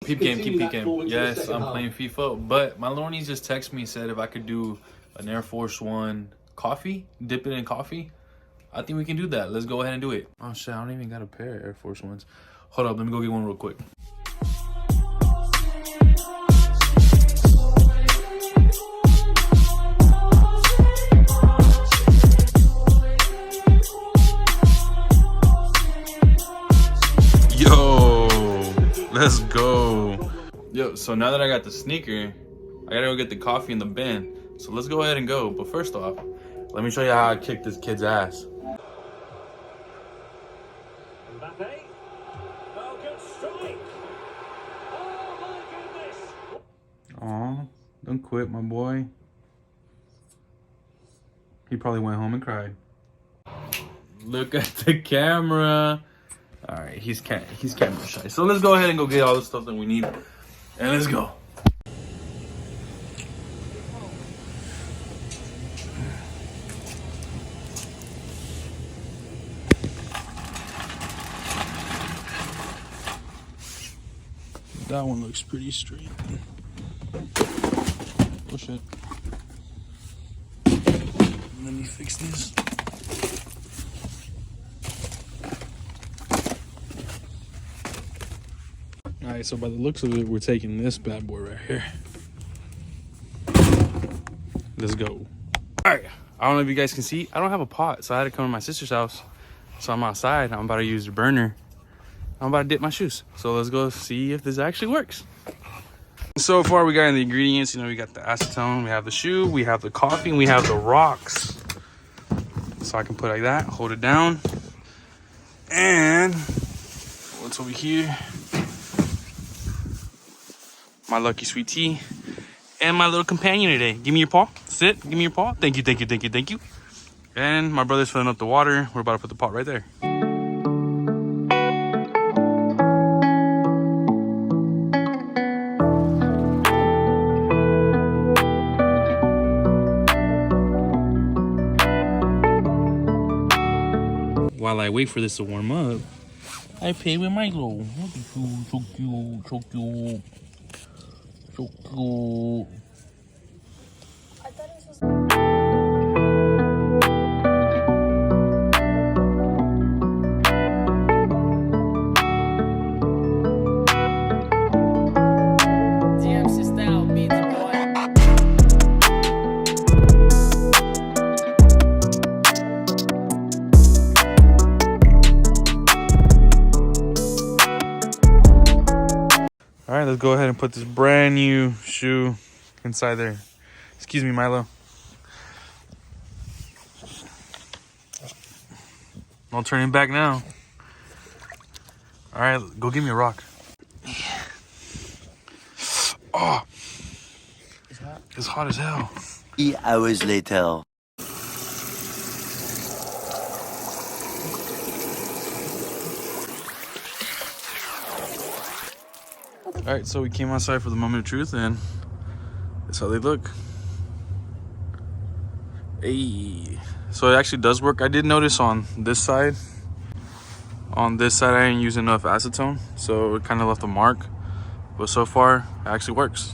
Peep game, keep peep game. Yes, I'm playing FIFA, but my Lornies just texted me and said if I could do an Air Force One coffee, dip it in coffee. I think we can do that. Let's go ahead and do it. Oh shit, I don't even got a pair of Air Force Ones. Hold up, let me go get one real quick. Let's go. Yo, so now that I got the sneaker, I gotta go get the coffee in the bin. So let's go ahead and go. But first off, let me show you how I kick this kid's ass. Aw, don't quit, my boy. He probably went home and cried. Look at the camera. All right, he's camera shy. So let's go ahead and go get all the stuff that we need, and let's go. That one looks pretty straight. Oh shit. Let me fix this. Alright, so by the looks of it, we're taking this bad boy right here. Let's go. Alright, I don't know if you guys can see. I don't have a pot, so I had to come to my sister's house. So I'm outside. I'm about to use the burner. I'm about to dip my shoes. So let's go see if this actually works. So far, we got in the ingredients. You know, we got the acetone, we have the shoe, we have the coffee, and we have the rocks. So I can put it like that, hold it down. And what's over here? My lucky sweet tea, and my little companion today. Give me your paw. Sit. Give me your paw. Thank you, thank you, thank you, thank you. And my brother's filling up the water. We're about to put the pot right there. While I wait for this to warm up, I play with Milo. Look at you, so cute, so cute. So cool. I thought it was DMC style beats, boy. All right, let's go ahead and put this brand new shoe inside there. Excuse me, Milo. No turning back now. All right, go give me a rock. Oh, it's hot as hell. 3 hours later. All right, so we came outside for the moment of truth, and that's how they look. Hey, so it actually does work. I did notice on this side I didn't use enough acetone, so it kind of left a mark. But so far, it actually works.